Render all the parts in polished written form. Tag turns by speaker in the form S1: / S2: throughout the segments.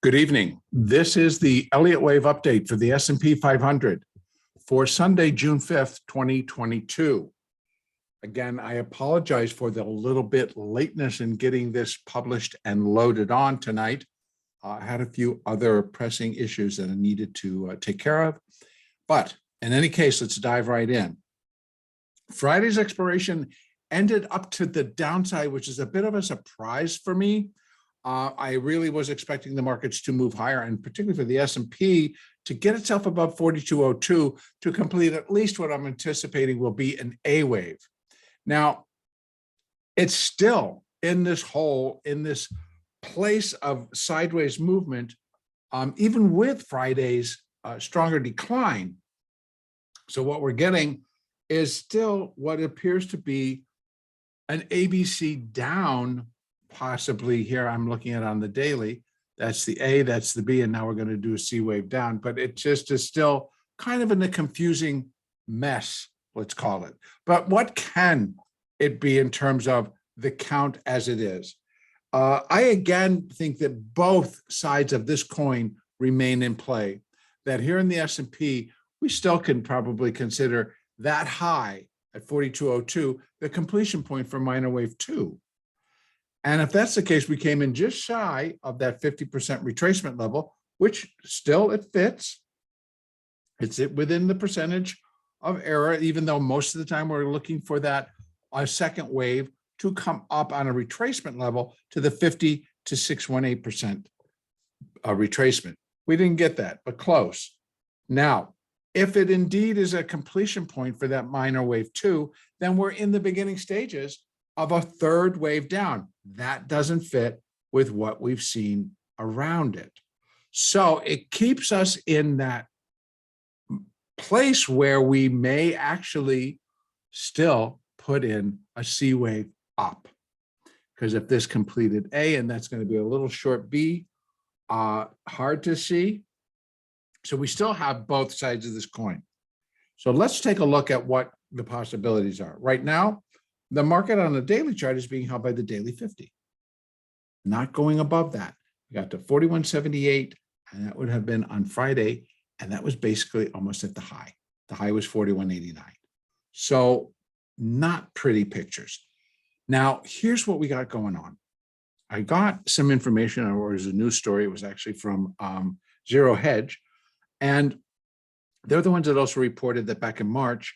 S1: Good evening. This is the Elliott wave update for the S&P 500 for Sunday, June 5th, 2022. Again, I apologize for the little bit lateness in getting this published and loaded on tonight. I had a few other pressing issues that I needed to take care of. But in any case, let's dive right in. Friday's expiration ended up to the downside, which is a bit of a surprise for me. I really was expecting the markets to move higher, and particularly for the S&P to get itself above 4202 to complete at least what I'm anticipating will be an A wave. Now, it's still in this hole, in this place of sideways movement, even with Friday's stronger decline. So what we're getting is still what appears to be an ABC down. Possibly here, I'm looking at on the daily, that's the A, that's the B, and now we're going to do a C wave down, but it just is still kind of in a confusing mess, let's call it. But what can it be in terms of the count as it is? I again think that both sides of this coin remain in play, that here in the S&P, we still can probably consider that high at 4202 the completion point for minor wave 2. And if that's the case, we came in just shy of that 50% retracement level, which still it fits. It's within the percentage of error, even though most of the time we're looking for that second wave to come up on a retracement level to the 50 to 618% retracement. We didn't get that, but close. Now, if it indeed is a completion point for that minor wave 2, then we're in the beginning stages of a third wave down. That doesn't fit with what we've seen around it. So it keeps us in that place where we may actually still put in a C wave up. Because if this completed A, and that's going to be a little short B, hard to see. So we still have both sides of this coin. So let's take a look at what the possibilities are. Right now, the market on the daily chart is being held by the daily 50, not going above that. We got to 4178, and that would have been on Friday, and that was basically almost at the high. The high was 4189. So not pretty pictures. Now, here's what we got going on. I got some information, or it was a news story. It was actually from Zero Hedge, and they're the ones that also reported that back in March,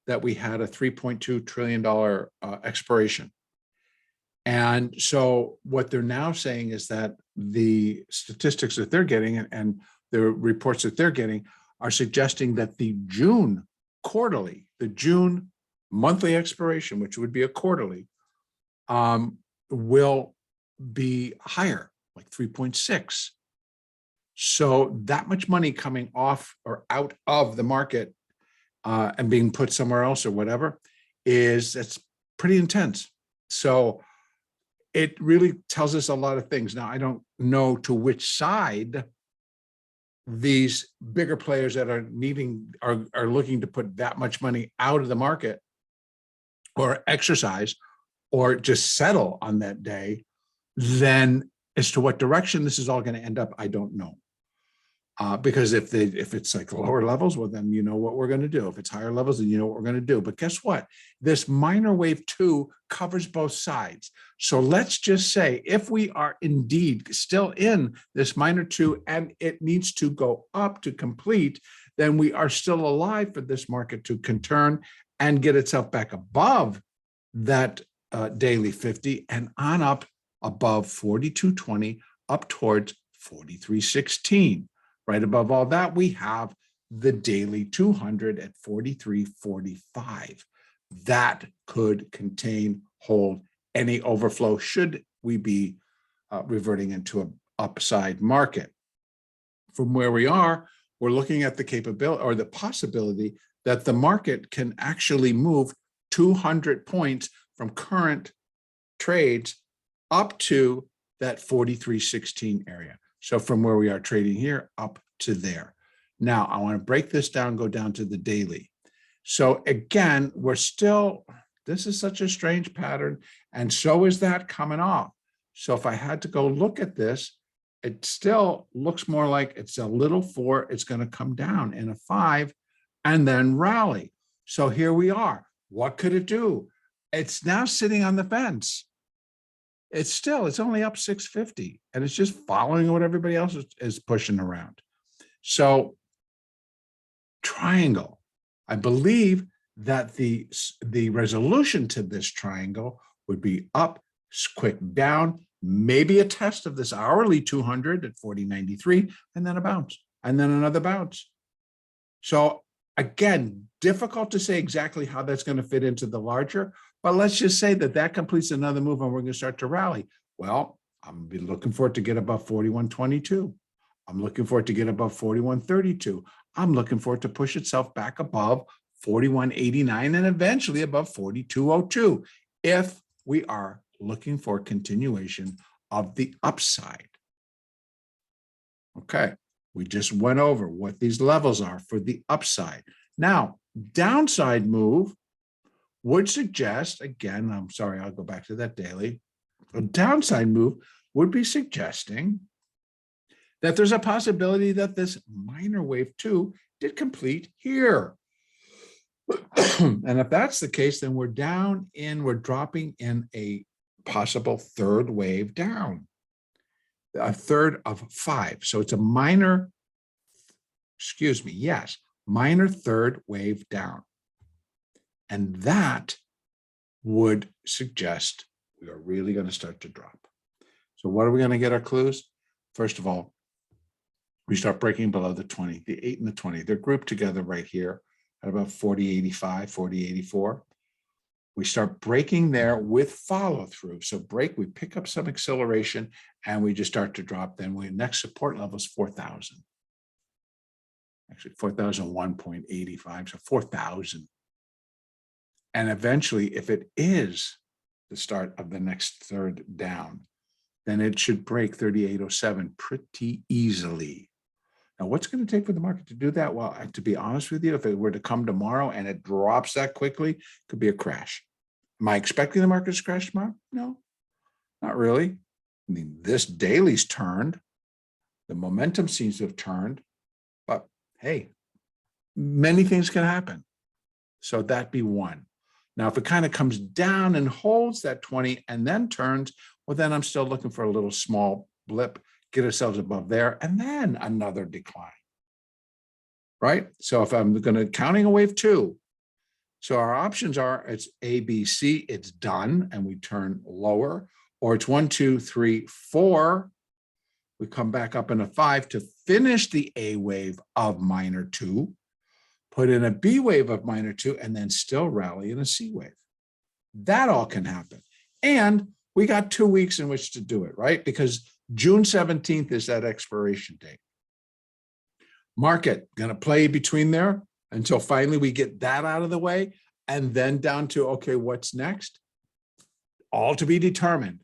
S1: that we had a $3.2 trillion expiration. And so what they're now saying is that the statistics that they're getting and the reports that they're getting are suggesting that the June quarterly, the June monthly expiration, which would be a quarterly, will be higher, like 3.6. So that much money coming off or out of the market and being put somewhere else or whatever, it's pretty intense. So it really tells us a lot of things. Now, I don't know to which side these bigger players that are looking to put that much money out of the market or exercise or just settle on that day, then as to what direction this is all going to end up, I don't know. Because if it's like lower levels, well, then you know what we're going to do. If it's higher levels, then you know what we're going to do. But guess what? This minor wave 2 covers both sides. So let's just say if we are indeed still in this minor 2 and it needs to go up to complete, then we are still alive for this market to turn and get itself back above that daily 50 and on up above 4220 up towards 4316. Right above all that, we have the daily 200 at 43.45. That could hold any overflow should we be reverting into an upside market. From where we are, we're looking at the capability or the possibility that the market can actually move 200 points from current trades up to that 43.16 area. So from where we are trading here up to there. Now, I want to break this down, go down to the daily. So again, this is such a strange pattern, and so is that coming off. So if I had to go look at this, it still looks more like it's a little 4. It's going to come down in a 5 and then rally. So here we are. What could it do? It's now sitting on the fence. It's only up 650 and it's just following what everybody else is pushing around. So triangle, I believe that the resolution to this triangle would be up, quick down, maybe a test of this hourly 200 at 40.93, and then a bounce, and then another bounce. So again, difficult to say exactly how that's going to fit into the larger, but let's just say that that completes another move and we're going to start to rally. Well, I'm going to be looking for it to get above 41.22. I'm looking for it to get above 41.32. I'm looking for it to push itself back above 41.89 and eventually above 42.02 if we are looking for continuation of the upside. Okay, we just went over what these levels are for the upside. Now, downside move would suggest, again, I'm sorry, I'll go back to that daily. A downside move would be suggesting that there's a possibility that this minor wave 2 did complete here. And if that's the case, then we're dropping in a possible third wave down, a third of 5. So it's a minor, minor third wave down. And that would suggest we are really going to start to drop. So what are we going to get our clues? First of all, we start breaking below the 20, the 8 and the 20. They're grouped together right here at about 40.85, 40.84. We start breaking there with follow through. So we pick up some acceleration and we just start to drop. Then next support level is 4,000. Actually 4,001.85, so 4,000. And eventually, if it is the start of the next third down, then it should break 38.07 pretty easily. Now, what's going to take for the market to do that? Well, to be honest with you, if it were to come tomorrow and it drops that quickly, it could be a crash. Am I expecting the market to crash tomorrow? No, not really. I mean, this daily's turned. The momentum seems to have turned. But hey, many things can happen. So that'd be one. Now, if it kind of comes down and holds that 20 and then turns, well, then I'm still looking for a little small blip, get ourselves above there, and then another decline, right? So if I'm going to counting a wave 2, so our options are it's A, B, C, it's done, and we turn lower, or it's 1, 2, 3, 4. We come back up in a 5 to finish the A wave of minor 2, put in a B wave of minor 2, and then still rally in a C wave. That all can happen. And we got 2 weeks in which to do it, right? Because June 17th is that expiration date. Market going to play between there until finally we get that out of the way and then down to, okay, what's next? All to be determined.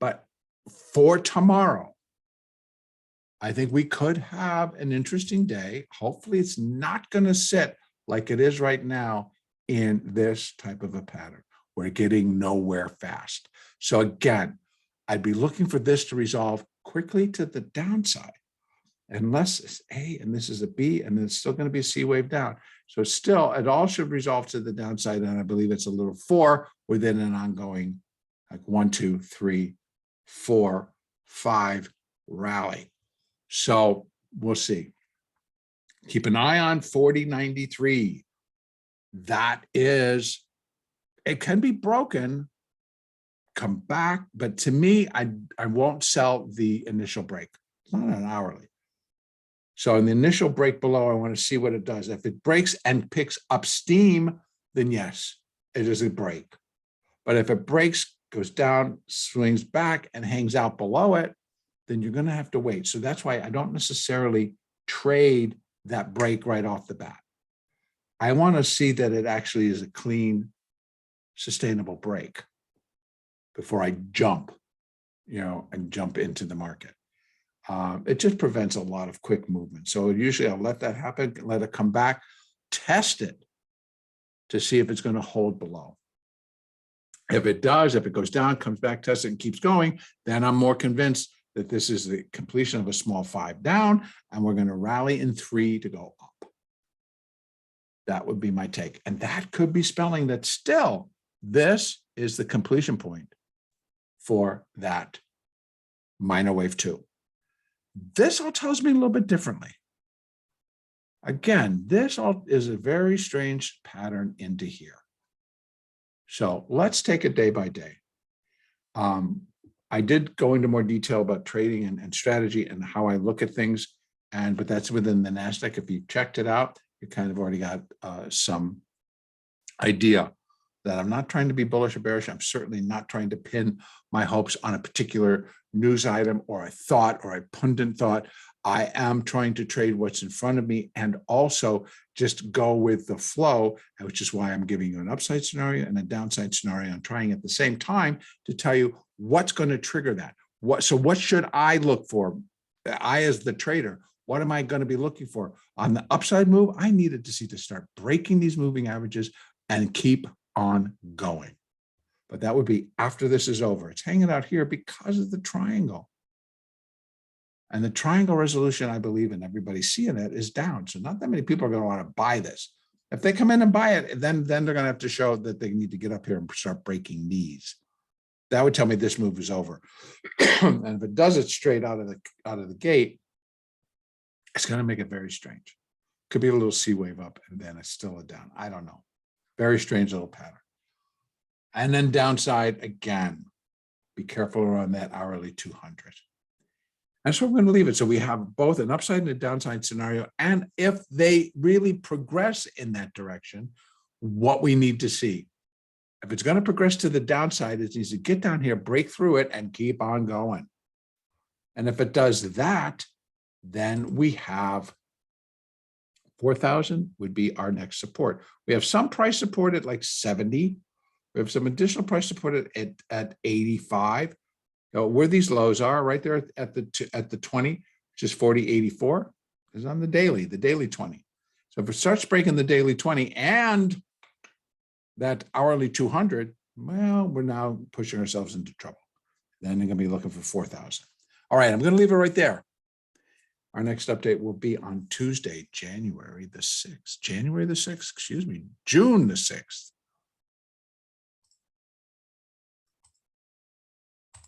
S1: But for tomorrow, I think we could have an interesting day. Hopefully it's not going to sit like it is right now in this type of a pattern. We're getting nowhere fast. So again, I'd be looking for this to resolve quickly to the downside, unless it's A and this is a B, and then it's still going to be a C wave down. So still, it all should resolve to the downside, and I believe it's a little 4 within an ongoing like 1, 2, 3, 4, 5 rally. So we'll see. Keep an eye on 40.93. That is, it can be broken, come back, but to me, I won't sell the initial break. It's not an hourly. So in the initial break below, I want to see what it does. If it breaks and picks up steam, then yes, it is a break. But if it breaks, goes down, swings back, and hangs out below it, then you're going to have to wait. So that's why I don't necessarily trade that break right off the bat. I want to see that it actually is a clean, sustainable break before I jump, and jump into the market. It just prevents a lot of quick movement. So usually I'll let that happen, let it come back, test it to see if it's going to hold below. If it does, if it goes down, comes back, tests it, and keeps going, then I'm more convinced that this is the completion of a small 5 down, and we're going to rally in 3 to go up. That would be my take. And that could be spelling that still this is the completion point for that minor wave 2. This all tells me a little bit differently. Again, this all is a very strange pattern into here. So let's take it day by day. I did go into more detail about trading and strategy and how I look at things, but that's within the NASDAQ. If you checked it out, you kind of already got some idea that I'm not trying to be bullish or bearish. I'm certainly not trying to pin my hopes on a particular news item or a thought or a pundit thought. I am trying to trade what's in front of me and also just go with the flow, which is why I'm giving you an upside scenario and a downside scenario. I'm trying at the same time to tell you what's going to trigger that. So what should I look for? I, as the trader, what am I going to be looking for? On the upside move, I needed to see to start breaking these moving averages and keep on going. But that would be after this is over. It's hanging out here because of the triangle. And the triangle resolution, I believe, and everybody's seeing it, is down. So not that many people are going to want to buy this. If they come in and buy it, then they're going to have to show that they need to get up here and start breaking knees. That would tell me this move is over. And if it does it straight out of the gate, it's going to make it very strange. Could be a little C wave up, and then it's still a down. I don't know. Very strange little pattern. And then downside again. Be careful around that hourly 200. That's where we're going to leave it. So we have both an upside and a downside scenario. And if they really progress in that direction, what we need to see. If it's going to progress to the downside, it needs to get down here, break through it, and keep on going. And if it does that, then we have 4,000 would be our next support. We have some price support at like 70. We have some additional price support at 85. Where these lows are, right there at the 20, which is 40.84, is on the daily 20. So if it starts breaking the daily 20 and that hourly 200, well, we're now pushing ourselves into trouble. Then they're going to be looking for 4,000. All right, I'm going to leave it right there. Our next update will be on Tuesday, January the 6th. June the 6th.